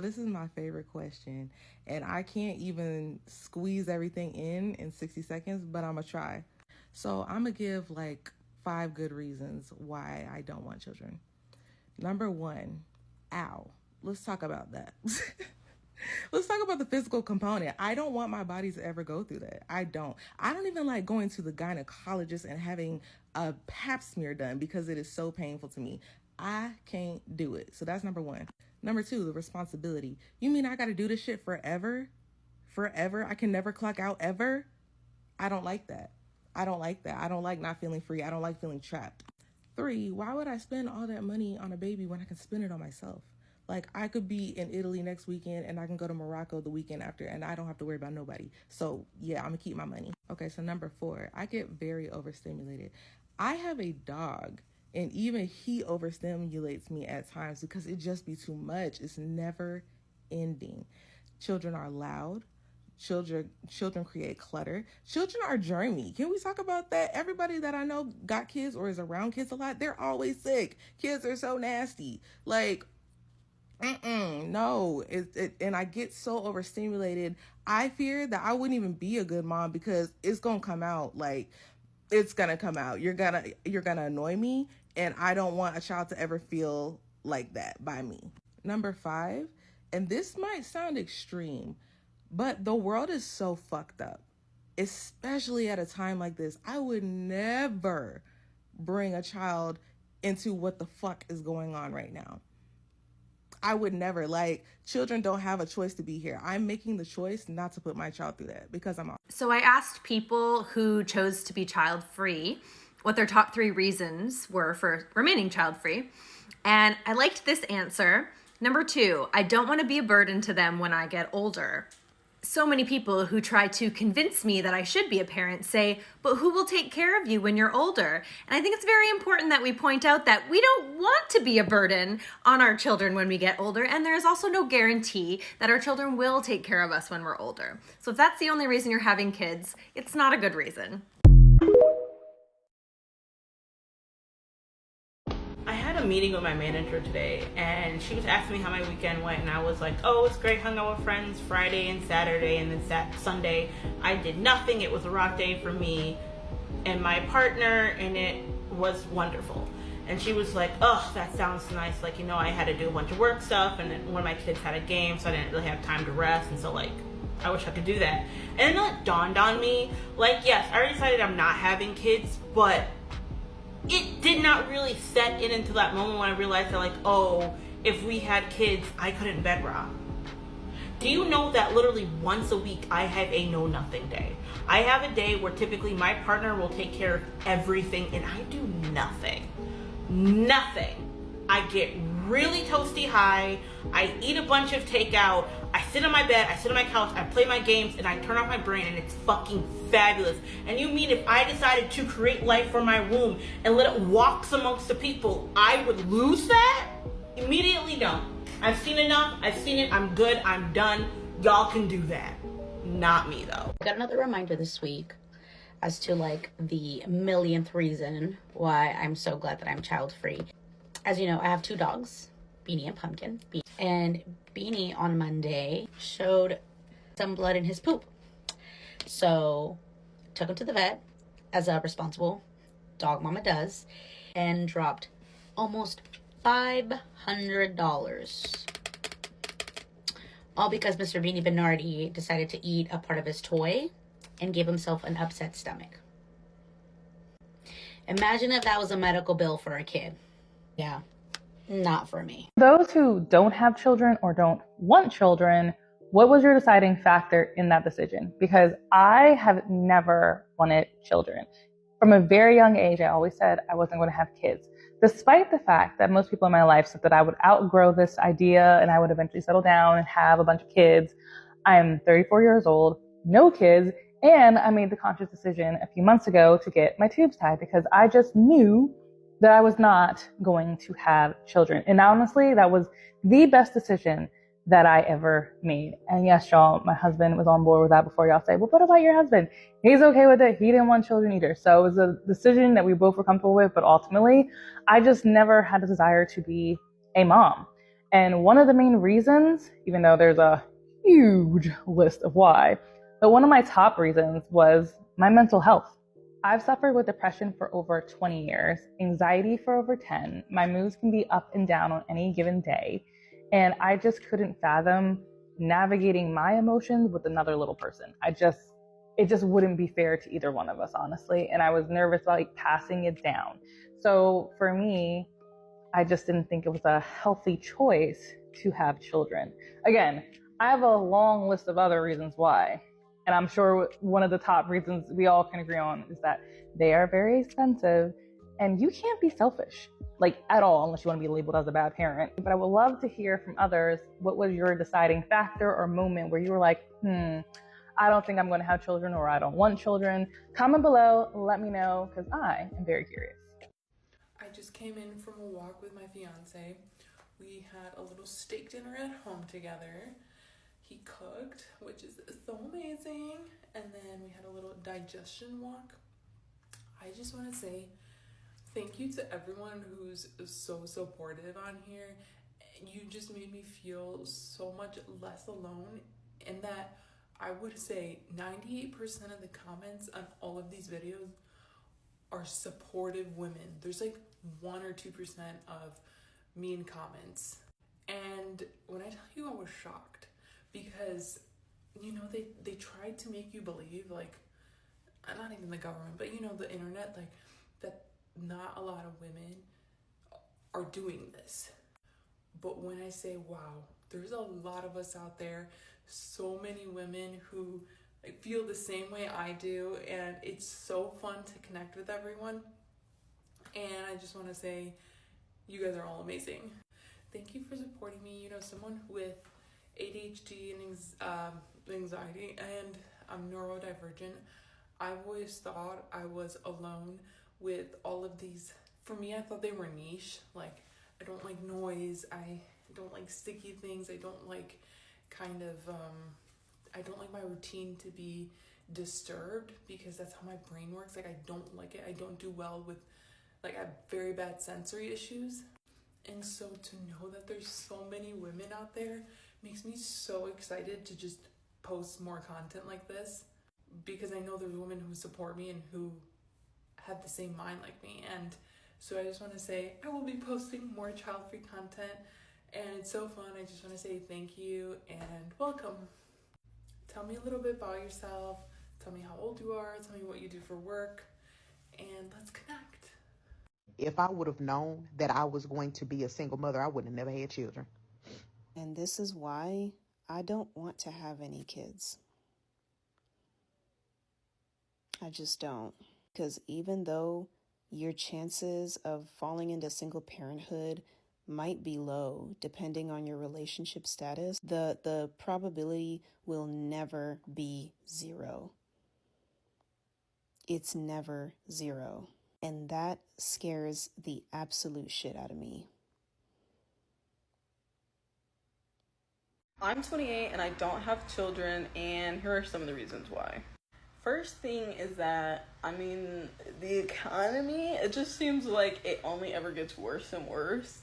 this is my favorite question, and I can't even squeeze everything in 60 seconds, but I'm gonna try. So I'm gonna give like 5 good reasons why I don't want children. Number 1, ow. Let's talk about that. Let's talk about the physical component. I don't want my body to ever go through that. I don't even like going to the gynecologist and having a pap smear done because it is so painful to me. I can't do it. So that's number 1. Number 2, the responsibility. You mean I got to do this shit forever? Forever? I can never clock out ever? I don't like that. I don't like that. I don't like not feeling free. I don't like feeling trapped. 3, why would I spend all that money on a baby when I can spend it on myself? Like, I could be in Italy next weekend and I can go to Morocco the weekend after and I don't have to worry about nobody. So yeah, I'm gonna keep my money. Okay, so number 4, I get very overstimulated. I have a dog and even he overstimulates me at times because it just be too much. It's never ending. Children are loud. Children create clutter. Children are germy. Can we talk about that? Everybody that I know got kids or is around kids a lot, they're always sick. Kids are so nasty. Like, no. And I get so overstimulated. I fear that I wouldn't even be a good mom because it's gonna come out. Like, it's gonna come out. You're gonna annoy me, and I don't want a child to ever feel like that by me. Number 5, and this might sound extreme, but the world is so fucked up, especially at a time like this. I would never bring a child into what the fuck is going on right now. I would never. Like, children don't have a choice to be here. I'm making the choice not to put my child through that because I'm off. So I asked people who chose to be child-free what their top 3 reasons were for remaining child-free. And I liked this answer. Number 2, I don't want to be a burden to them when I get older. So many people who try to convince me that I should be a parent say, but who will take care of you when you're older? And I think it's very important that we point out that we don't want to be a burden on our children when we get older. And there is also no guarantee that our children will take care of us when we're older. So if that's the only reason you're having kids, it's not a good reason. A meeting with my manager today and she was asking me how my weekend went and I was like, oh, it's great, hung out with friends Friday and Saturday, and then Sunday I did nothing. It was a rock day for me and my partner and it was wonderful. And she was like, oh, that sounds nice. Like, I had to do a bunch of work stuff and then one of my kids had a game, so I didn't really have time to rest, and so like I wish I could do that. And then it dawned on me, like, yes, I already decided I'm not having kids, but it did not really set in until that moment when I realized that, like, oh, if we had kids, I couldn't bed rock. Do you know that literally once a week I have a know-nothing day? I have a day where typically my partner will take care of everything and I do nothing. Nothing. I get really toasty high, I eat a bunch of takeout, I sit on my bed, I sit on my couch, I play my games, and I turn off my brain, and it's fucking fabulous. And you mean if I decided to create life from my womb and let it walk amongst the people, I would lose that? Immediately, no. I've seen enough, I've seen it, I'm good, I'm done. Y'all can do that. Not me, though. I got another reminder this week as to, like, the millionth reason why I'm so glad that I'm child-free. As you know, I have 2 dogs, Beanie and Pumpkin. And Beanie on Monday showed some blood in his poop. So took him to the vet, as a responsible dog mama does, and dropped almost $500. All because Mr. Beanie Bernardi decided to eat a part of his toy and gave himself an upset stomach. Imagine if that was a medical bill for a kid. Yeah, not for me. Those who don't have children or don't want children, what was your deciding factor in that decision? Because I have never wanted children. From a very young age, I always said I wasn't going to have kids, despite the fact that most people in my life said that I would outgrow this idea and I would eventually settle down and have a bunch of kids. I'm 34 years old, no kids, and I made the conscious decision a few months ago to get my tubes tied because I just knew that I was not going to have children. And honestly, that was the best decision that I ever made. And yes, y'all, my husband was on board with that before y'all say, well, what about your husband? He's okay with it. He didn't want children either. So it was a decision that we both were comfortable with, but ultimately, I just never had a desire to be a mom. And one of the main reasons, even though there's a huge list of why, but one of my top reasons was my mental health. I've suffered with depression for over 20 years, anxiety for over 10. My moods can be up and down on any given day. And I just couldn't fathom navigating my emotions with another little person. It just wouldn't be fair to either one of us, honestly. And I was nervous about like passing it down. So for me, I just didn't think it was a healthy choice to have children. Again, I have a long list of other reasons why. And I'm sure one of the top reasons we all can agree on is that they are very expensive and you can't be selfish, like at all, unless you want to be labeled as a bad parent. But I would love to hear from others, what was your deciding factor or moment where you were like, I don't think I'm going to have children, or I don't want children? Comment below, let me know, because I am very curious. I just came in from a walk with my fiance. We had a little steak dinner at home together. He cooked, which is so amazing. And then we had a little digestion walk. I just want to say thank you to everyone who's so supportive on here. You just made me feel so much less alone, in that I would say 98% of the comments on all of these videos are supportive women. There's like 1 or 2% of mean comments. And when I tell you, I was shocked, because you know, they tried to make you believe, like, not even the government, but you know, the internet, like, that not a lot of women are doing this. But when I say, wow, there's a lot of us out there, so many women who like feel the same way I do, and it's so fun to connect with everyone. And I just want to say, you guys are all amazing. Thank you for supporting me. You know, someone with ADHD and anxiety, and I'm neurodivergent. I've always thought I was alone with all of these. For me, I thought they were niche. Like, I don't like noise. I don't like sticky things. I don't like I don't like my routine to be disturbed, because that's how my brain works. Like, I don't like it. I don't do well with, like, I have very bad sensory issues. And so to know that there's so many women out there makes me so excited to just post more content like this, because I know there's women who support me and who have the same mind like me. And so I just want to say I will be posting more child-free content, and it's so fun. I just want to say thank you and welcome. Tell me a little bit about yourself. Tell me how old you are. Tell me what you do for work, and let's connect. If I would have known that I was going to be a single mother, I would have never had children. And this is why I don't want to have any kids. I just don't. Because even though your chances of falling into single parenthood might be low, depending on your relationship status, the probability will never be 0. It's never 0. And that scares the absolute shit out of me. I'm 28 and I don't have children, and here are some of the reasons why. First thing is that, I mean, the economy, it just seems like it only ever gets worse and worse,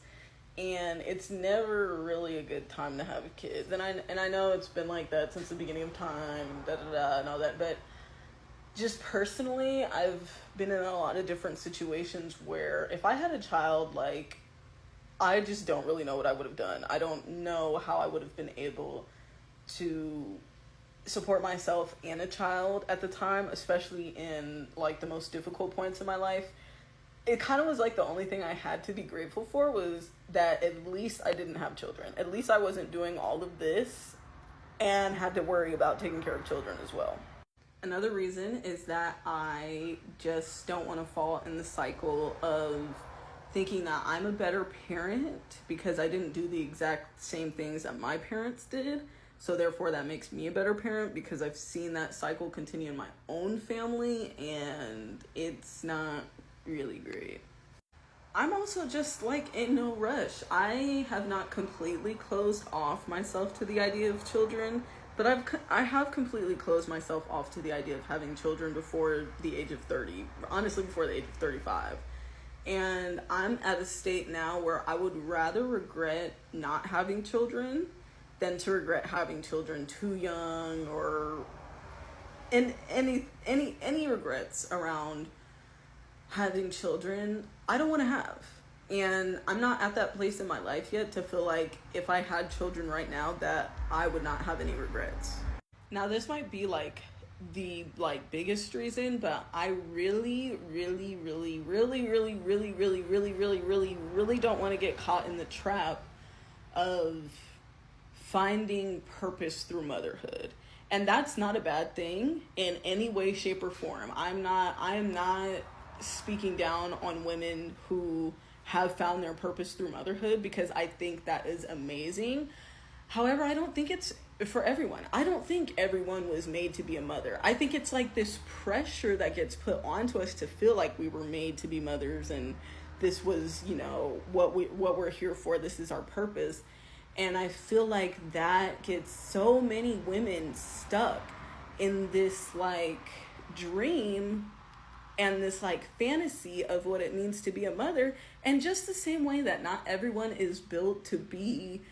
and it's never really a good time to have kids. And I know it's been like that since the beginning of time, and all that, but just personally, I've been in a lot of different situations where if I had a child, like, I just don't really know what I would have done. I don't know how I would have been able to support myself and a child at the time, especially in, like, the most difficult points in my life. It kind of was like the only thing I had to be grateful for was that at least I didn't have children. At least I wasn't doing all of this and had to worry about taking care of children as well. Another reason is that I just don't want to fall in the cycle of thinking that I'm a better parent because I didn't do the exact same things that my parents did. So therefore that makes me a better parent, because I've seen that cycle continue in my own family, and it's not really great. I'm also just, like, in no rush. I have not completely closed off myself to the idea of children, but I have completely closed myself off to the idea of having children before the age of 30. Honestly, before the age of 35. And I'm at a state now where I would rather regret not having children than to regret having children too young, or any regrets around having children. I don't want to have. And I'm not at that place in my life yet to feel like if I had children right now that I would not have any regrets. Now this might be like the biggest reason, but I really don't want to get caught in the trap of finding purpose through motherhood. And that's not a bad thing in any way, shape, or form. I am not speaking down on women who have found their purpose through motherhood, because I think that is amazing. However, I don't think it's for everyone. I don't think everyone was made to be a mother. I think it's like this pressure that gets put onto us to feel like we were made to be mothers, and this was, what we're here for. This is our purpose. And I feel like that gets so many women stuck in this dream and this fantasy of what it means to be a mother. And just the same way that not everyone is built to be,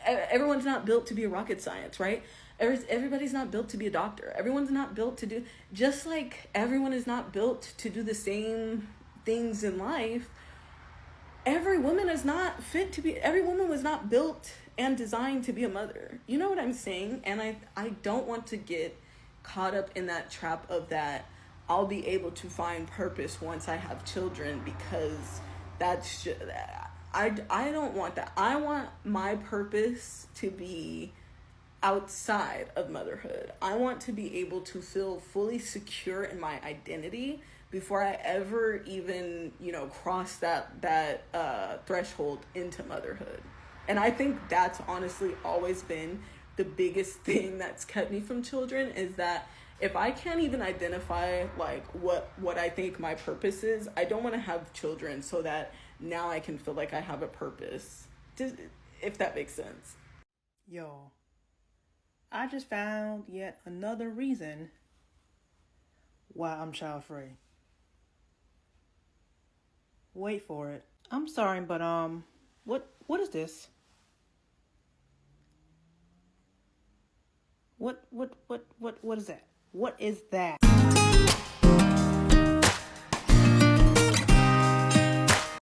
everyone's not built to be a rocket science, right? Everybody's not built to be a doctor. Everyone's not built to do, just like everyone is not built to do the same things in life. Every woman was not built and designed to be a mother. You know what I'm saying? And I don't want to get caught up in that trap of that I'll be able to find purpose once I have children, because that's just, I don't want that. I want my purpose to be outside of motherhood. I want to be able to feel fully secure in my identity before I ever even, cross that threshold into motherhood. And I think that's honestly always been the biggest thing that's kept me from children, is that if I can't even identify what I think my purpose is, I don't want to have children so that now I can feel like I have a purpose, if that makes sense. Yo, I just found yet another reason why I'm child free. Wait for it. I'm sorry, but what is this? What is that? What is that?